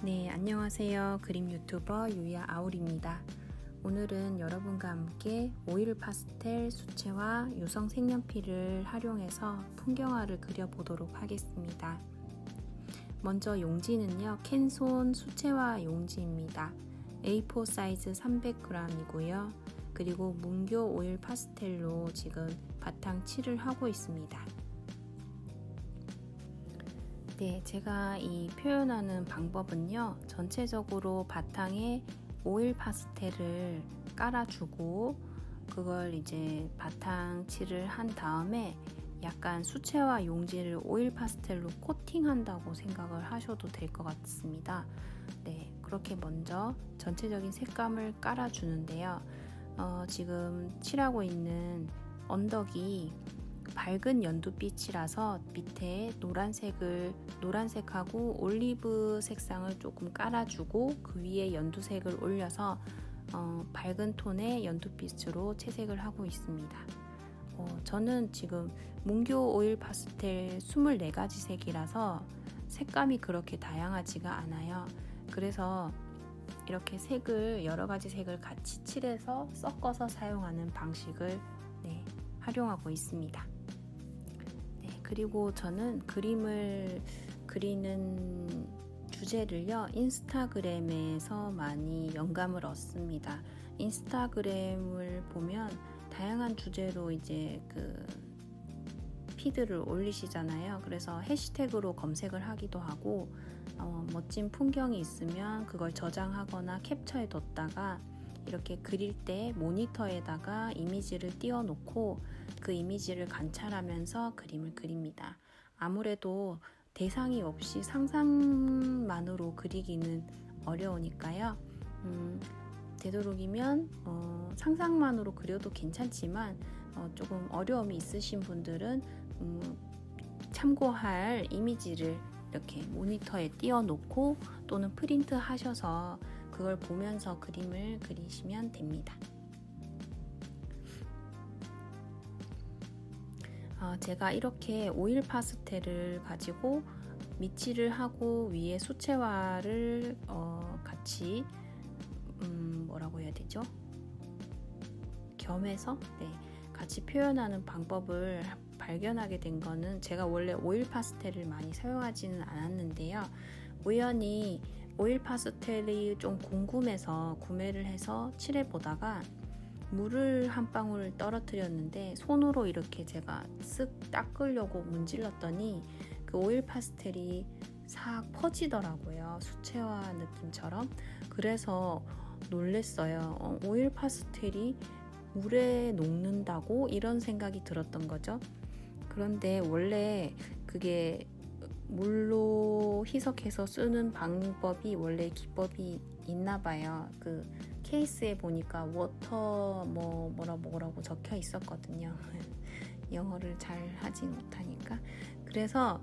네, 안녕하세요. 그림 유튜버 유야 아울입니다. 오늘은 여러분과 함께 오일 파스텔 수채화 유성 색연필을 활용해서 풍경화를 그려보도록 하겠습니다. 먼저 용지는요, 캔손 수채화 용지입니다. A4 사이즈 300g이고요. 그리고 문교 오일 파스텔로 지금 바탕 칠을 하고 있습니다. 네, 제가 이 표현하는 방법은요, 전체적으로 바탕에 오일 파스텔을 깔아주고 그걸 이제 바탕 칠을 한 다음에 약간 수채화 용지를 오일 파스텔로 코팅한다고 생각을 하셔도 될 것 같습니다. 네, 그렇게 먼저 전체적인 색감을 깔아주는데요. 지금 칠하고 있는 언덕이 밝은 연두빛이라서 밑에 노란색하고 올리브 색상을 조금 깔아주고 그 위에 연두색을 올려서 밝은 톤의 연두빛으로 채색을 하고 있습니다. 저는 지금 문교 오일 파스텔 24가지 색이라서 색감이 그렇게 다양하지가 않아요. 그래서 이렇게 여러 가지 색을 같이 칠해서 섞어서 사용하는 방식을 활용하고 있습니다. 그리고 저는 그림을 그리는 주제를요, 인스타그램에서 많이 영감을 얻습니다. 인스타그램을 보면 다양한 주제로 이제 피드를 올리시잖아요. 그래서 해시태그로 검색을 하기도 하고 멋진 풍경이 있으면 그걸 저장하거나 캡처해 뒀다가 이렇게 그릴 때 모니터에다가 이미지를 띄워놓고 그 이미지를 관찰하면서 그림을 그립니다. 아무래도 대상이 없이 상상만으로 그리기는 어려우니까요. 되도록이면 상상만으로 그려도 괜찮지만 조금 어려움이 있으신 분들은 참고할 이미지를 이렇게 모니터에 띄워놓고 또는 프린트 하셔서 그걸 보면서 그림을 그리시면 됩니다. 제가 이렇게 오일 파스텔을 가지고 밑칠을 하고 위에 수채화를 같이 뭐라고 해야 되죠? 겸해서 같이 표현하는 방법을 발견하게 된 거는 제가 원래 오일 파스텔을 많이 사용하지는 않았는데요. 우연히 오일 파스텔이 좀 궁금해서 구매를 해서 칠해보다가 물을 한 방울 떨어뜨렸는데 손으로 이렇게 제가 쓱 닦으려고 문질렀더니 그 오일 파스텔이 싹 퍼지더라고요. 수채화 느낌처럼. 그래서 놀랬어요. 오일 파스텔이 물에 녹는다고? 이런 생각이 들었던 거죠. 그런데 원래 그게 물로 희석해서 쓰는 방법이 원래 기법이 있나 봐요. 그 케이스에 보니까 워터 뭐라고 적혀 있었거든요. 영어를 잘 하지 못하니까. 그래서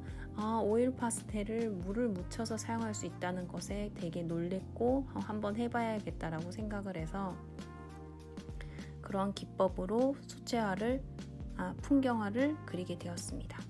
오일 파스텔을 물을 묻혀서 사용할 수 있다는 것에 되게 놀랬고 한번 해봐야겠다라고 생각을 해서 그런 기법으로 풍경화를 그리게 되었습니다.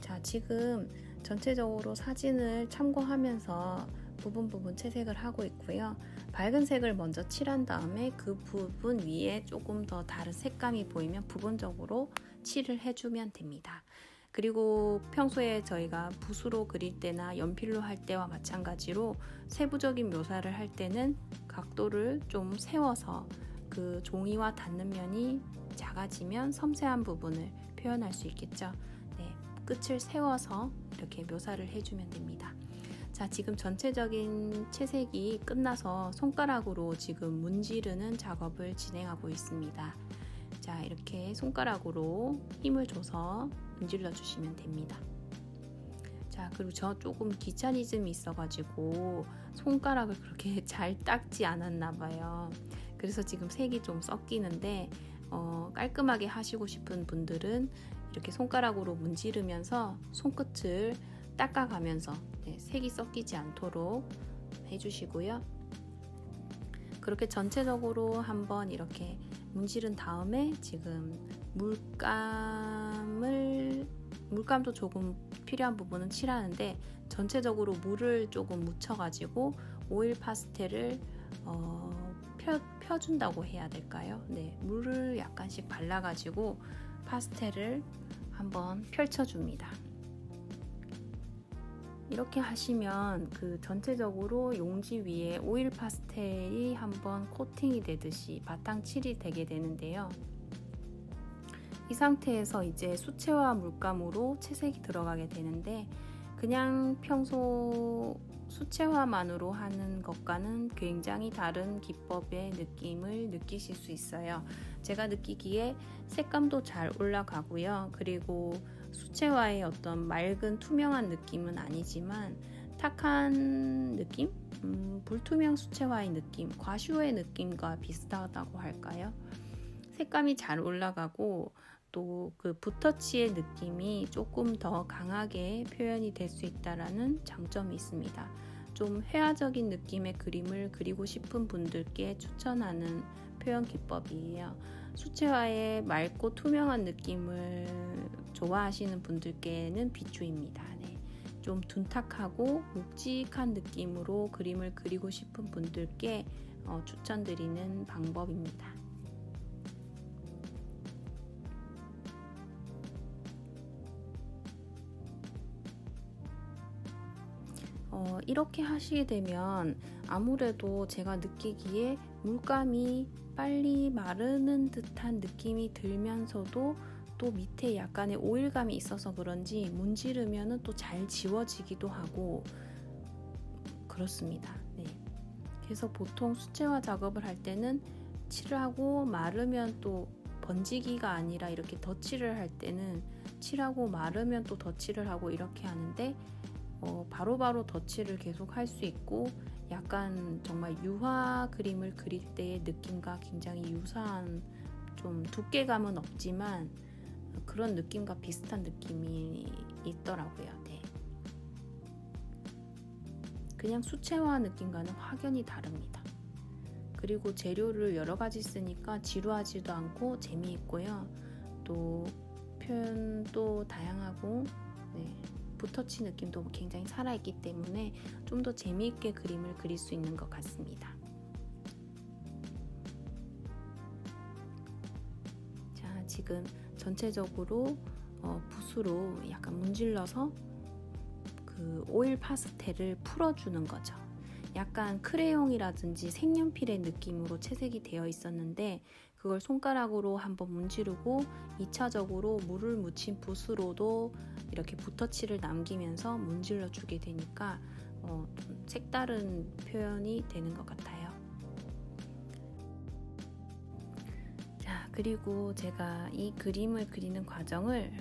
자, 지금 전체적으로 사진을 참고하면서 부분 채색을 하고 있고요. 밝은 색을 먼저 칠한 다음에 그 부분 위에 조금 더 다른 색감이 보이면 부분적으로 칠을 해주면 됩니다. 그리고 평소에 저희가 붓으로 그릴 때나 연필로 할 때와 마찬가지로 세부적인 묘사를 할 때는 각도를 좀 세워서 그 종이와 닿는 면이 작아지면 섬세한 부분을 표현할 수 있겠죠. 끝을 세워서 이렇게 묘사를 해주면 됩니다. 자, 지금 전체적인 채색이 끝나서 손가락으로 지금 문지르는 작업을 진행하고 있습니다. 자, 이렇게 손가락으로 힘을 줘서 문질러 주시면 됩니다. 자, 그리고 저 조금 귀차니즘이 있어가지고 손가락을 그렇게 잘 닦지 않았나 봐요. 그래서 지금 색이 좀 섞이는데 깔끔하게 하시고 싶은 분들은 이렇게 손가락으로 문지르면서 손끝을 닦아가면서 색이 섞이지 않도록 해주시고요. 그렇게 전체적으로 한번 이렇게 문지른 다음에 지금 물감을 물감도 조금 필요한 부분은 칠하는데 전체적으로 물을 조금 묻혀가지고 오일 파스텔을 펴준다고 해야 될까요? 네, 물을 약간씩 발라가지고 파스텔을 한번 펼쳐줍니다. 이렇게 하시면 그 전체적으로 용지 위에 오일 파스텔이 한번 코팅이 되듯이 바탕 칠이 되게 되는데요. 이 상태에서 이제 수채화 물감으로 채색이 들어가게 되는데 그냥 평소 수채화만으로 하는 것과는 굉장히 다른 기법의 느낌을 느끼실 수 있어요. 제가 느끼기에 색감도 잘 올라가고요. 그리고 수채화의 어떤 맑은 투명한 느낌은 아니지만 탁한 느낌? 불투명 수채화의 느낌, 과슈의 느낌과 비슷하다고 할까요? 색감이 잘 올라가고 또 그 붓터치의 느낌이 조금 더 강하게 표현이 될 수 있다라는 장점이 있습니다. 좀 회화적인 느낌의 그림을 그리고 싶은 분들께 추천하는 표현 기법이에요. 수채화의 맑고 투명한 느낌을 좋아하시는 분들께는 비추입니다. 네. 좀 둔탁하고 묵직한 느낌으로 그림을 그리고 싶은 분들께 추천드리는 방법입니다. 이렇게 하시게 되면 아무래도 제가 느끼기에 물감이 빨리 마르는 듯한 느낌이 들면서도 또 밑에 약간의 오일감이 있어서 그런지 문지르면 또 잘 지워지기도 하고 그렇습니다. 네. 그래서 보통 수채화 작업을 할 때는 칠하고 마르면 또 번지기가 아니라 이렇게 덧칠을 할 때는 칠하고 마르면 또 덧칠을 하고 이렇게 하는데 바로바로 덧칠을 계속 할 수 있고 약간 정말 유화 그림을 그릴 때의 느낌과 굉장히 유사한 좀 두께감은 없지만 그런 느낌과 비슷한 느낌이 있더라고요. 네. 그냥 수채화 느낌과는 확연히 다릅니다. 그리고 재료를 여러 가지 쓰니까 지루하지도 않고 재미있고요. 또 표현도 다양하고 네. 붓터치 느낌도 굉장히 살아있기 때문에 좀 더 재미있게 그림을 그릴 수 있는 것 같습니다. 자, 지금 전체적으로 붓으로 약간 문질러서 그 오일 파스텔을 풀어주는 거죠. 약간 크레용이라든지 색연필의 느낌으로 채색이 되어 있었는데 그걸 손가락으로 한번 문지르고 2차적으로 물을 묻힌 붓으로도 이렇게 붓터치를 남기면서 문질러 주게 되니까 좀 색다른 표현이 되는 것 같아요. 자, 그리고 제가 이 그림을 그리는 과정을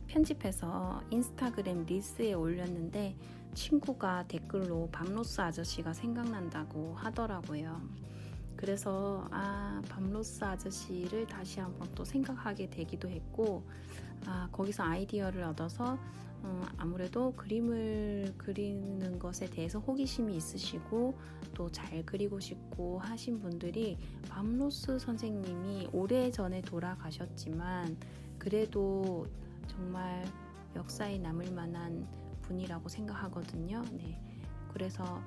편집해서 인스타그램 릴스에 올렸는데 친구가 댓글로 밤로스 아저씨가 생각난다고 하더라고요. 그래서 밤로스 아저씨를 다시 한번 또 생각하게 되기도 했고 거기서 아이디어를 얻어서 아무래도 그림을 그리는 것에 대해서 호기심이 있으시고 또 잘 그리고 싶고 하신 분들이 밤로스 선생님이 오래전에 돌아가셨지만 그래도 정말 역사에 남을 만한 분이라고 생각하거든요. 네. 그래서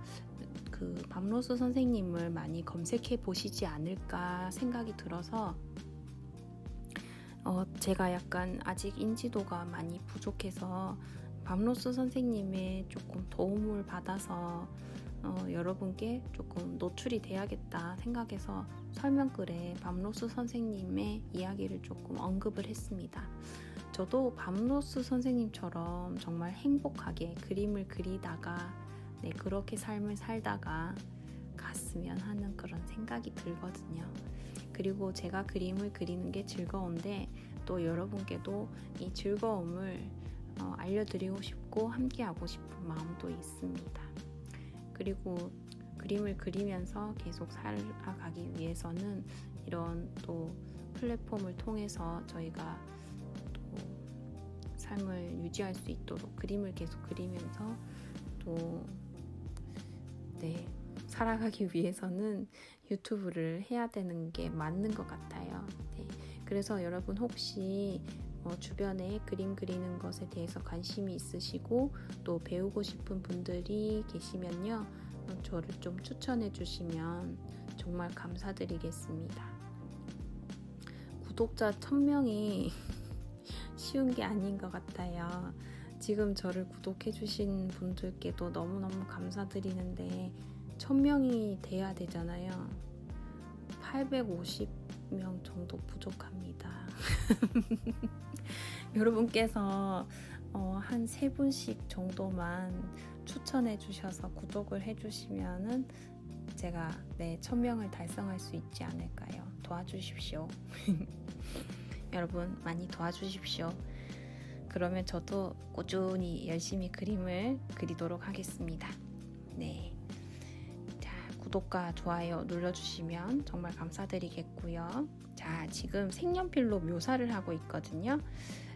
그 밤로스 선생님을 많이 검색해 보시지 않을까 생각이 들어서 제가 약간 아직 인지도가 많이 부족해서 밤로스 선생님의 조금 도움을 받아서 여러분께 조금 노출이 돼야겠다 생각해서 설명글에 밤로스 선생님의 이야기를 조금 언급을 했습니다. 저도 밤로스 선생님처럼 정말 행복하게 그림을 그리다가 그렇게 삶을 살다가 갔으면 하는 그런 생각이 들거든요. 그리고 제가 그림을 그리는 게 즐거운데 또 여러분께도 이 즐거움을 알려드리고 싶고 함께하고 싶은 마음도 있습니다. 그리고 그림을 그리면서 계속 살아가기 위해서는 이런 또 플랫폼을 통해서 저희가 또 삶을 유지할 수 있도록 그림을 계속 그리면서 또 살아가기 위해서는 유튜브를 해야 되는 게 맞는 것 같아요. 그래서 여러분 혹시 주변에 그림 그리는 것에 대해서 관심이 있으시고 또 배우고 싶은 분들이 계시면요, 저를 좀 추천해 주시면 정말 감사드리겠습니다. 구독자 1000명이 쉬운 게 아닌 것 같아요. 지금 저를 구독해 주신 분들께도 너무너무 감사드리는데 1000명이 돼야 되잖아요. 850명 정도 부족합니다. 여러분께서 한 3분씩 정도만 추천해 주셔서 구독을 해 주시면은 제가 1000명을 달성할 수 있지 않을까요? 도와주십시오. 여러분 많이 도와주십시오. 그러면 저도 꾸준히 열심히 그림을 그리도록 하겠습니다. 네. 자, 구독과 좋아요 눌러주시면 정말 감사드리겠고요. 자, 지금 색연필로 묘사를 하고 있거든요.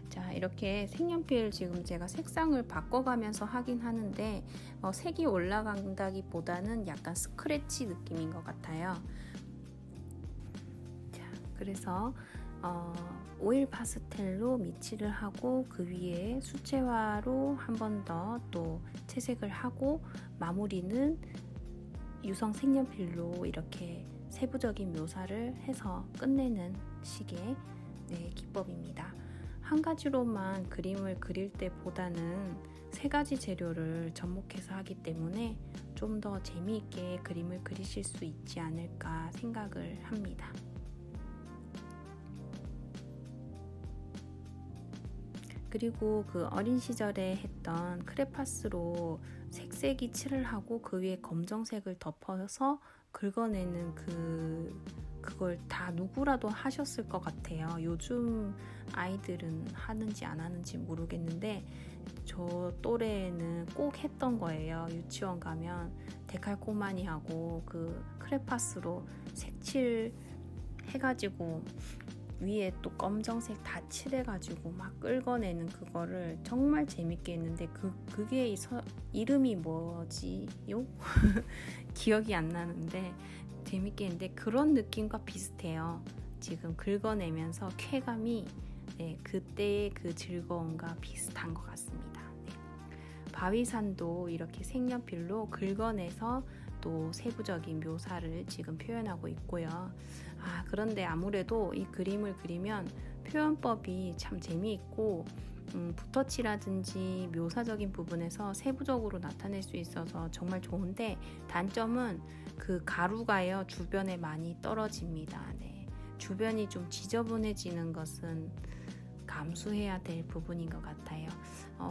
자, 이렇게 색연필 지금 제가 색상을 바꿔가면서 하긴 하는데 색이 올라간다기보다는 약간 스크래치 느낌인 것 같아요. 자, 그래서 오일 파스텔로 밑칠을 하고 그 위에 수채화로 한 번 더 또 채색을 하고 마무리는 유성 색연필로 이렇게 세부적인 묘사를 해서 끝내는 식의 기법입니다. 한 가지로만 그림을 그릴 때보다는 3가지 재료를 접목해서 하기 때문에 좀 더 재미있게 그림을 그리실 수 있지 않을까 생각을 합니다. 그리고 그 어린 시절에 했던 크레파스로 색색이 칠을 하고 그 위에 검정색을 덮어서 긁어내는 그걸 다 누구라도 하셨을 것 같아요. 요즘 아이들은 하는지 안 하는지 모르겠는데 저 또래는 꼭 했던 거예요. 유치원 가면 데칼코마니 하고 그 크레파스로 색칠 해가지고 위에 또 검정색 다 칠해가지고 막 긁어내는 그거를 정말 재밌게 했는데 그게 이름이 뭐지요? 기억이 안 나는데 재밌게 했는데 그런 느낌과 비슷해요. 지금 긁어내면서 쾌감이 그때의 그 즐거움과 비슷한 것 같습니다. 바위산도 이렇게 색연필로 긁어내서 또 세부적인 묘사를 지금 표현하고 있고요. 그런데 아무래도 이 그림을 그리면 표현법이 참 재미있고 붓터치라든지 묘사적인 부분에서 세부적으로 나타낼 수 있어서 정말 좋은데 단점은 그 가루가요 주변에 많이 떨어집니다. 주변이 좀 지저분해지는 것은 감수해야 될 부분인 것 같아요.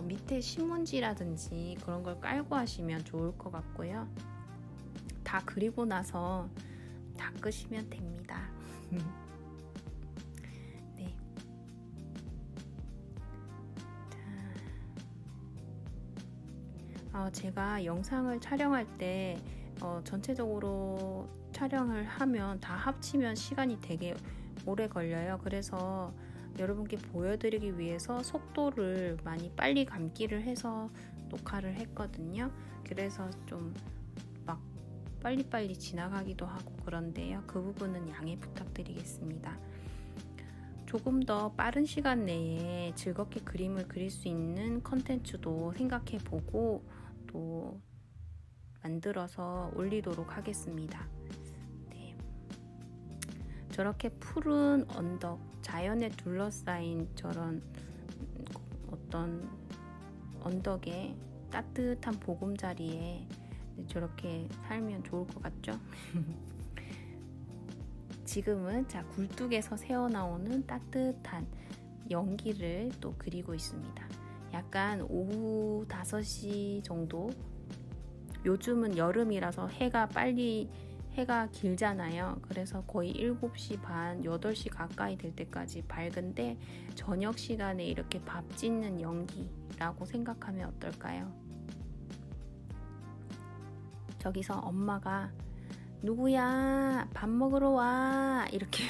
밑에 신문지라든지 그런 걸 깔고 하시면 좋을 것 같고요. 다 그리고 나서 닦으시면 됩니다. 네. 제가 영상을 촬영할 때 전체적으로 촬영을 하면 다 합치면 시간이 되게 오래 걸려요. 그래서 여러분께 보여드리기 위해서 속도를 많이 빨리 감기를 해서 녹화를 했거든요. 그래서 좀 막 빨리빨리 지나가기도 하고 그런데요. 그 부분은 양해 부탁드리겠습니다. 조금 더 빠른 시간 내에 즐겁게 그림을 그릴 수 있는 컨텐츠도 생각해보고 또 만들어서 올리도록 하겠습니다. 네. 저렇게 푸른 언덕, 자연에 둘러싸인 저런 어떤 언덕에 따뜻한 보금자리에 저렇게 살면 좋을 것 같죠? 지금은 굴뚝에서 새어나오는 따뜻한 연기를 또 그리고 있습니다. 약간 오후 5시 정도, 요즘은 여름이라서 해가 길잖아요. 그래서 거의 7시 반, 8시 가까이 될 때까지 밝은데 저녁 시간에 이렇게 밥 짓는 연기라고 생각하면 어떨까요? 저기서 엄마가 누구야 밥 먹으러 와 이렇게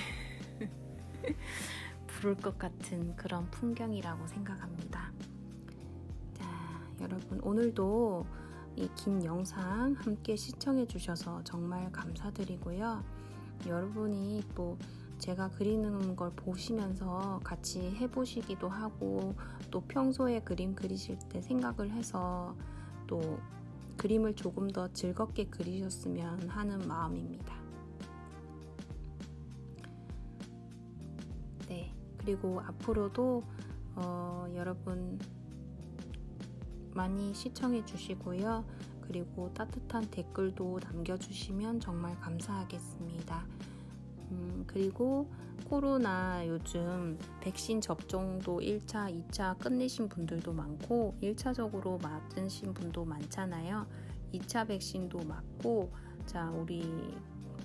부를 것 같은 그런 풍경이라고 생각합니다. 자, 여러분 오늘도 이 긴 영상 함께 시청해 주셔서 정말 감사드리고요. 여러분이 또 제가 그리는 걸 보시면서 같이 해보시기도 하고, 또 평소에 그림 그리실 때 생각을 해서 또 그림을 조금 더 즐겁게 그리셨으면 하는 마음입니다. 네, 그리고 앞으로도 여러분 많이 시청해 주시고요. 그리고 따뜻한 댓글도 남겨주시면 정말 감사하겠습니다. 그리고 코로나 요즘 백신 접종도 1차, 2차 끝내신 분들도 많고 1차적으로 맞으신 분도 많잖아요. 2차 백신도 맞고, 자, 우리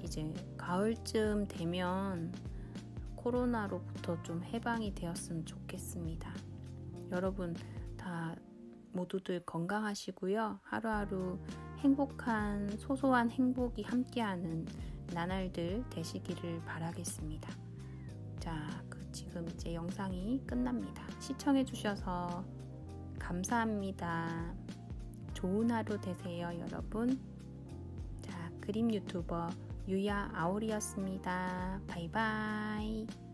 이제 가을쯤 되면 코로나로부터 좀 해방이 되었으면 좋겠습니다. 여러분 다 모두들 건강하시고요. 하루하루 행복한 소소한 행복이 함께하는 나날들 되시기를 바라겠습니다. 자, 지금 이제 영상이 끝납니다. 시청해 주셔서 감사합니다. 좋은 하루 되세요, 여러분. 자, 그림 유튜버 유야 아오리였습니다. 바이바이.